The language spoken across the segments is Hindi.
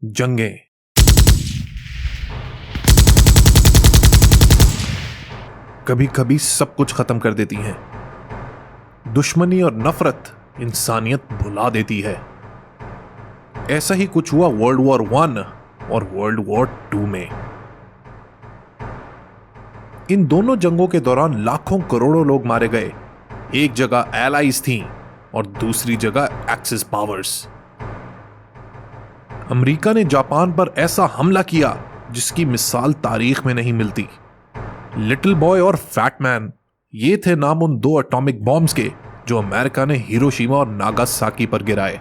जंगें कभी कभी सब कुछ खत्म कर देती हैं। दुश्मनी और नफरत इंसानियत भुला देती है। ऐसा ही कुछ हुआ वर्ल्ड वॉर 1 और वर्ल्ड वॉर 2 में। इन दोनों जंगों के दौरान लाखों करोड़ों लोग मारे गए। एक जगह एलाइज थीं और दूसरी जगह एक्सिस पावर्स। अमेरिका ने जापान पर ऐसा हमला किया जिसकी मिसाल तारीख में नहीं मिलती। लिटिल बॉय और फैट मैन, ये थे नाम उन दो एटॉमिक बॉम्ब्स के जो अमेरिका ने हिरोशिमा और नागासाकी पर गिराए।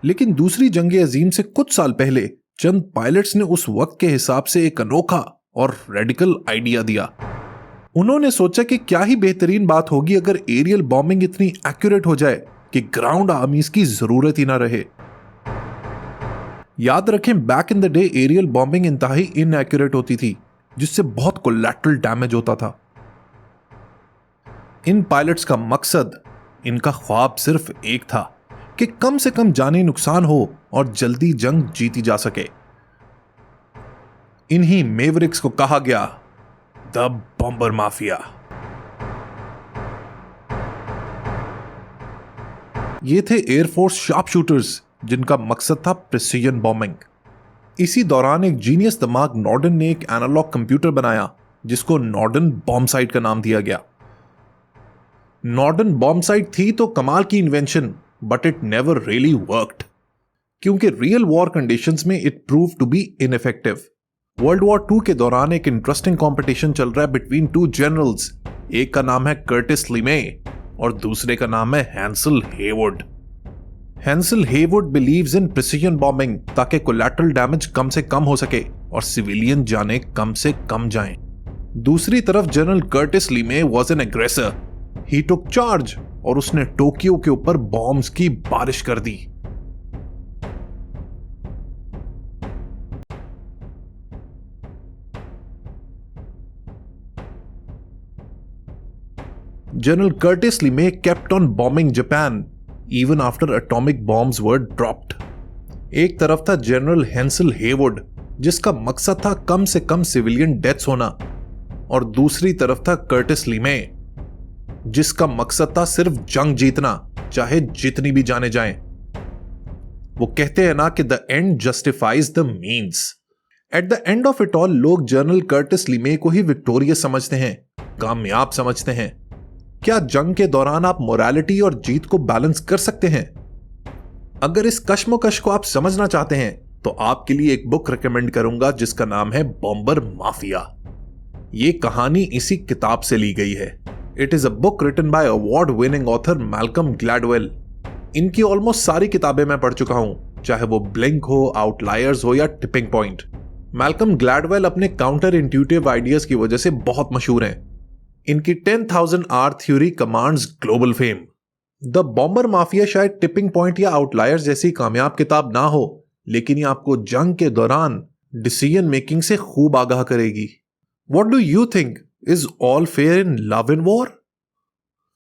लेकिन दूसरी जंग अजीम से कुछ साल पहले चंद पायलट्स ने उस वक्त के हिसाब से एक अनोखा और रेडिकल आइडिया दिया। उन्होंने सोचा कि क्या ही बेहतरीन बात होगी अगर एरियल बॉम्बिंग इतनी एक्यूरेट हो जाए कि ग्राउंड आर्मीज की जरूरत ही ना रहे। याद रखें, back in the day aerial bombing इंतहाई इनएक्यूरेट होती थी, जिससे बहुत कोलैटरल डैमेज होता था। इन पायलट्स का मकसद, इनका ख्वाब सिर्फ एक था कि कम से कम जानी नुकसान हो और जल्दी जंग जीती जा सके। इन्हीं मेवरिक्स को कहा गया द बॉम्बर माफिया। ये थे एयरफोर्स शार्प शूटर्स जिनका मकसद था प्रिसीजन बॉम्बिंग। इसी दौरान एक जीनियस दिमाग नॉर्डन ने एक एनालॉग कंप्यूटर बनाया जिसको नॉर्डन बॉम्बसाइट का नाम दिया गया। नॉर्डन बॉम्बसाइट थी तो कमाल की invention, but it never really worked क्योंकि रियल वॉर कंडीशंस में it prove to be ineffective. World war 2 के दौरान एक इंटरेस्टिंग कंपटीशन चल रहा है बिटवीन टू जनरल्स। एक का नाम है कर्टिस लीमे और दूसरे का नाम है Hansel Heywood. Hansel Heywood believes in precision bombing ताकि कोलैटरल डैमेज कम से कम हो सके और सिविलियन जाने कम से कम जाएं। दूसरी तरफ General Curtis LeMay was an aggressor. He took charge और उसने टोक्यो के ऊपर बॉम्ब्स की बारिश कर दी। General Curtis LeMay kept on bombing Japan even after atomic bombs were dropped. एक तरफ था जनरल हैंसल हेवुड जिसका मकसद था कम से कम सिविलियन डेथ्स होना, और दूसरी तरफ था कर्टिस लीमे जिसका मकसद था सिर्फ जंग जीतना, चाहे जितनी भी जाने जाएं। वो कहते हैं ना कि the end justifies the means. At the end of it all लोग जनरल कर्टिस लीमे को ही विक्टोरियस समझते हैं, कामयाब समझते हैं। क्या जंग के दौरान आप मोरालिटी और जीत को बैलेंस कर सकते हैं? अगर इस कश्मकश को आप समझना चाहते हैं तो आपके लिए एक बुक रिकमेंड करूंगा जिसका नाम है बॉम्बर माफिया। ये कहानी इसी किताब से ली गई है। It is a book written by award winning author Malcolm Gladwell. इनकी ऑलमोस्ट सारी किताबें मैं पढ़ चुका हूं, चाहे वो ब्लिंक हो, आउटलायर्स हो या टिपिंग पॉइंट। मैल्कम ग्लैडवेल अपने काउंटर इंट्यूटिव आइडियाज की वजह से बहुत मशहूर हैं। इनकी 10,000 hour theory commands global fame. The Bomber Mafia शायद टिपिंग पॉइंट या आउटलायर्स जैसी कामयाब किताब ना हो, लेकिन ये आपको जंग के दौरान डिसीजन मेकिंग से खूब आगाह करेगी। What do you think? Is all fair in love and war?